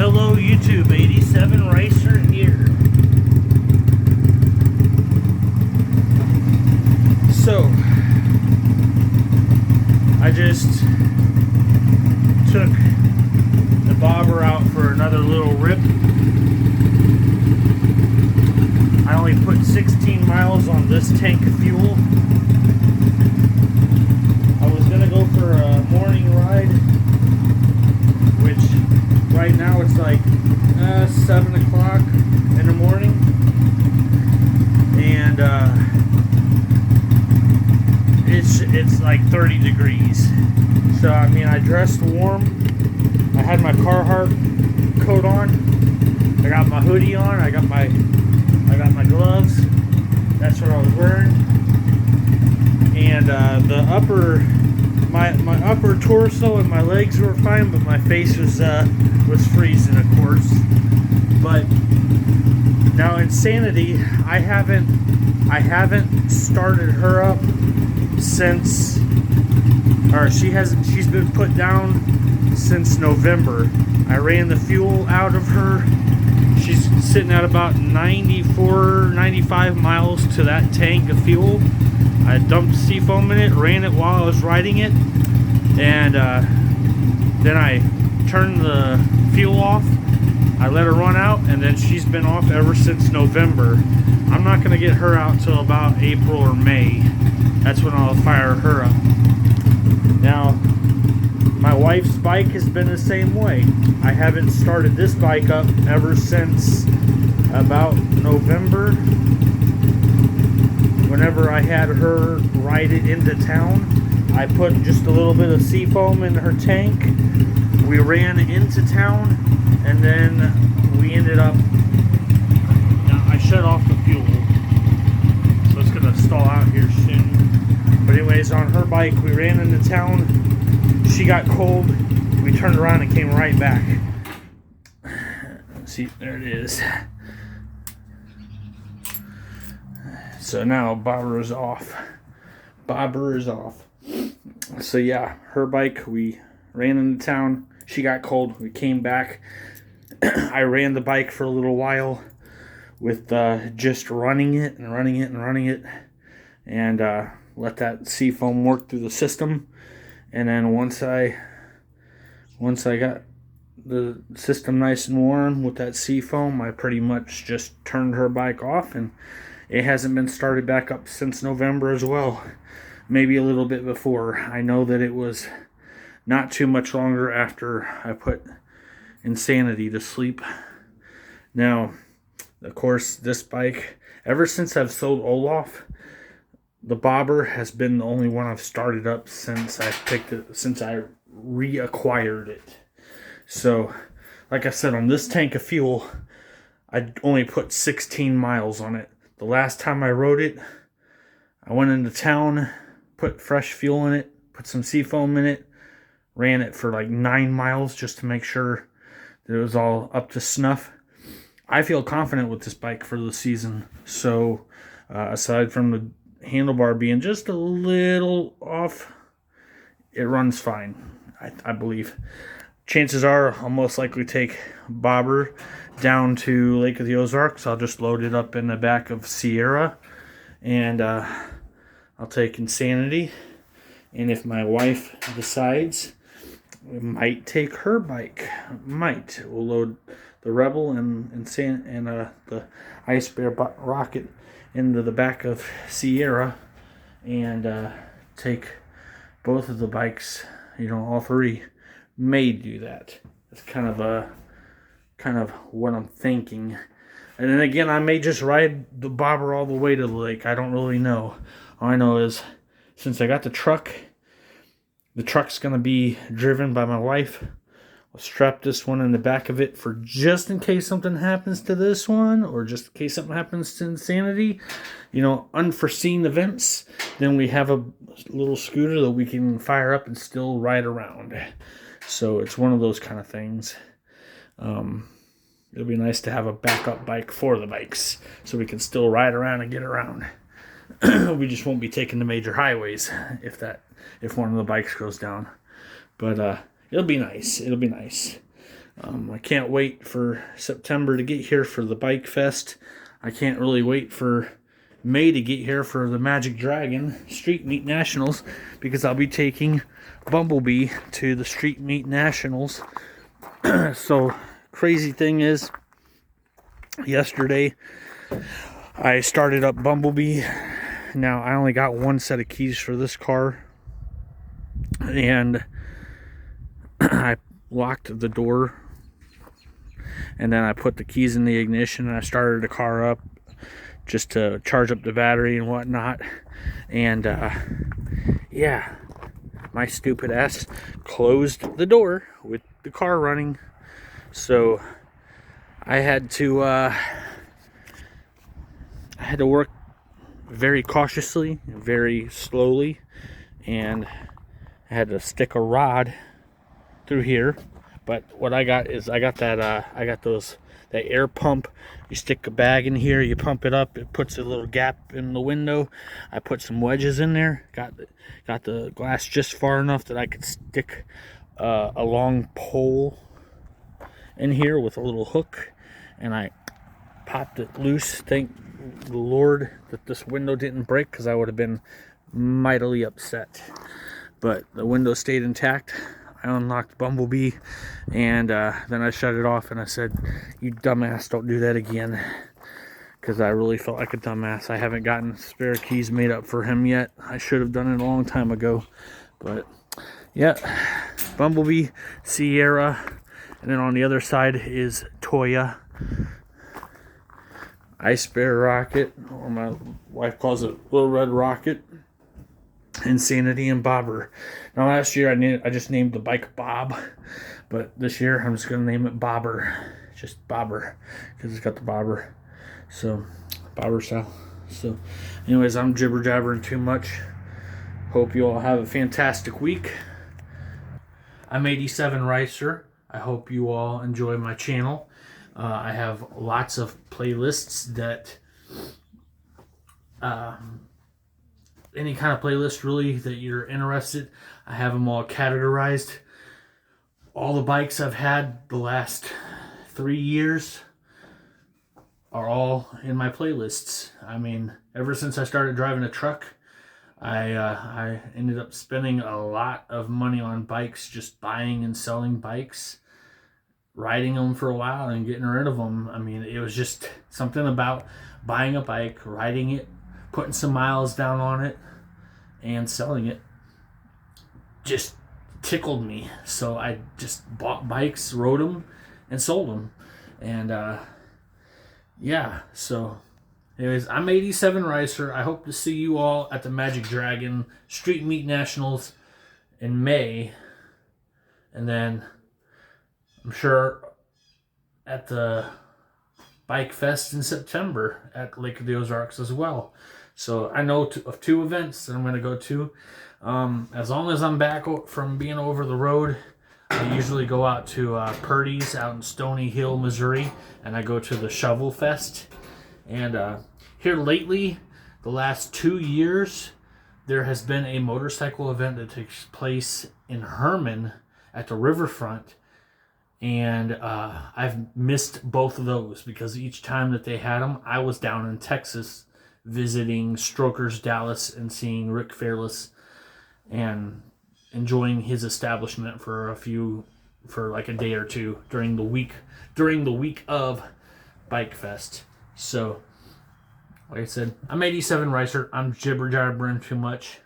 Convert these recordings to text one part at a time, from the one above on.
Hello YouTube, 87 Racer here. So, I just took the bobber out for another little rip. I only put 16 miles on this tank of fuel. I was gonna go for a morning ride, which right now it's like 7 o'clock in the morning, and it's like 30 degrees. So I mean, I dressed warm. I had my Carhartt coat on. I got my hoodie on. I got my gloves. That's what I was wearing. And my upper torso and my legs were fine, but my face was freezing, of course. But now Insanity, I haven't started her up since, or she's been put down since November. I ran the fuel out of her. She's sitting at about 95 miles to that tank of fuel. I dumped seafoam in it, ran it while I was riding it, and then I turned the fuel off. I let her run out, and then she's been off ever since November. I'm not going to get her out till about April or May. That's when I'll fire her up. Now, my wife's bike has been the same way. I haven't started this bike up ever since about November. Whenever I had her ride it into town, I put just a little bit of seafoam in her tank. We ran into town, and then we ended up, now I shut off the fuel, so it's going to stall out here soon. But anyways, on her bike, we ran into town. She got cold. We turned around and came right back. See, there it is. So now bobber is off. Bobber is off. So yeah, her bike, we ran into town. She got cold. We came back. I ran the bike for a little while with just running it, and let that seafoam work through the system. And then once I got the system nice and warm with that seafoam, I pretty much just turned her bike off, and it hasn't been started back up since November as well. Maybe a little bit before. I know that it was not too much longer after I put Insanity to sleep. Now, of course, this bike, ever since I've sold Olaf, the bobber has been the only one I've started up since I reacquired it. So, like I said, on this tank of fuel, I only put 16 miles on it. The last time I rode it, I went into town, put fresh fuel in it, put some seafoam in it, ran it for like 9 miles just to make sure that it was all up to snuff. I feel confident with this bike for the season. So, aside from the handlebar being just a little off, it runs fine, I believe. Chances are I'll most likely take bobber down to Lake of the Ozarks. I'll just load it up in the back of Sierra, and I'll take Insanity. And if my wife decides, we might take her bike. We'll load the Rebel and the Ice Bear Rocket into the back of Sierra, and take both of the bikes. All three. May do that. That's kind of what I'm thinking. And then again, I may just ride the bobber all the way to the lake. I don't really know. All I know is, since I got the truck's going to be driven by my wife. I'll strap this one in the back of it for just in case something happens to this one, or just in case something happens to Insanity. Unforeseen events. Then we have a little scooter that we can fire up and still ride around. So it's one of those kind of things. It'll be nice to have a backup bike for the bikes, so we can still ride around and get around. We just won't be taking the major highways if one of the bikes goes down. But it'll be nice. I can't wait for September to get here for the Bike Fest. I can't really wait for May to get here for the Magic Dragon Street Meet Nationals, because I'll be taking Bumblebee to the Street Meet Nationals. So, crazy thing is, yesterday I started up Bumblebee. Now, I only got one set of keys for this car, and I locked the door, and then I put the keys in the ignition, and I started the car up just to charge up the battery and whatnot. And yeah, my stupid ass closed the door with the car running, so I had to work very cautiously, very slowly, and I had to stick a rod through here. But what I got is, I got that air pump. You stick a bag in here, you pump it up, it puts a little gap in the window. I put some wedges in there, got the glass just far enough that I could stick a long pole in here with a little hook, and I popped it loose. Thank the Lord that this window didn't break, because I would have been mightily upset. But the window stayed intact. I unlocked Bumblebee, and then I shut it off, and I said, "You dumbass, don't do that again," because I really felt like a dumbass. I haven't gotten spare keys made up for him yet. I should have done it a long time ago. But yeah, Bumblebee, Sierra, and then on the other side is Toya, Ice Bear Rocket, or my wife calls it Little Red Rocket, Insanity, and Bobber. Now, last year I just named the bike Bob, but this year I'm just gonna name it Bobber, just Bobber, because it's got the bobber. So, Bobber style. So, anyways, I'm jibber jabbering too much. Hope you all have a fantastic week. I'm 87 Ricer. I hope you all enjoy my channel. I have lots of playlists that any kind of playlist really that you're interested. I have them all categorized. All the bikes I've had the last 3 years are all in my playlists. I mean, ever since I started driving a truck, I ended up spending a lot of money on bikes, just buying and selling bikes, riding them for a while and getting rid of them. I mean, it was just something about buying a bike, riding it, putting some miles down on it, and selling it just tickled me. So I just bought bikes, rode them, and sold them. And yeah, so anyways, I'm 87 Ricer. I hope to see you all at the Magic Dragon Street Meet Nationals in May. And then I'm sure at the Bike Fest in September at Lake of the Ozarks as well. So I know of 2 events that I'm going to go to. As long as I'm back from being over the road, I usually go out to Purdy's out in Stony Hill, Missouri, and I go to the Shovel Fest. And here lately, the last 2 years, there has been a motorcycle event that takes place in Hermann at the riverfront. And I've missed both of those because each time that they had them, I was down in Texas visiting Strokers Dallas and seeing Rick Fairless and enjoying his establishment for like a day or two during the week of Bike Fest. So, like I said, I'm 87 Ricer. I'm jibber jabbering too much.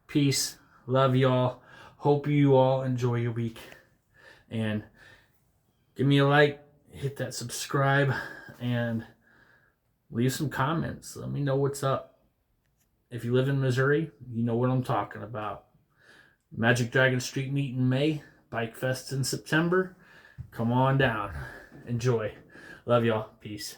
Peace. Love y'all. Hope you all enjoy your week. And give me a like, hit that subscribe, and leave some comments. Let me know what's up. If you live in Missouri, you know what I'm talking about. Magic Dragon Street Meet in May, Bike Fest in September. Come on down. Enjoy. Love y'all. Peace.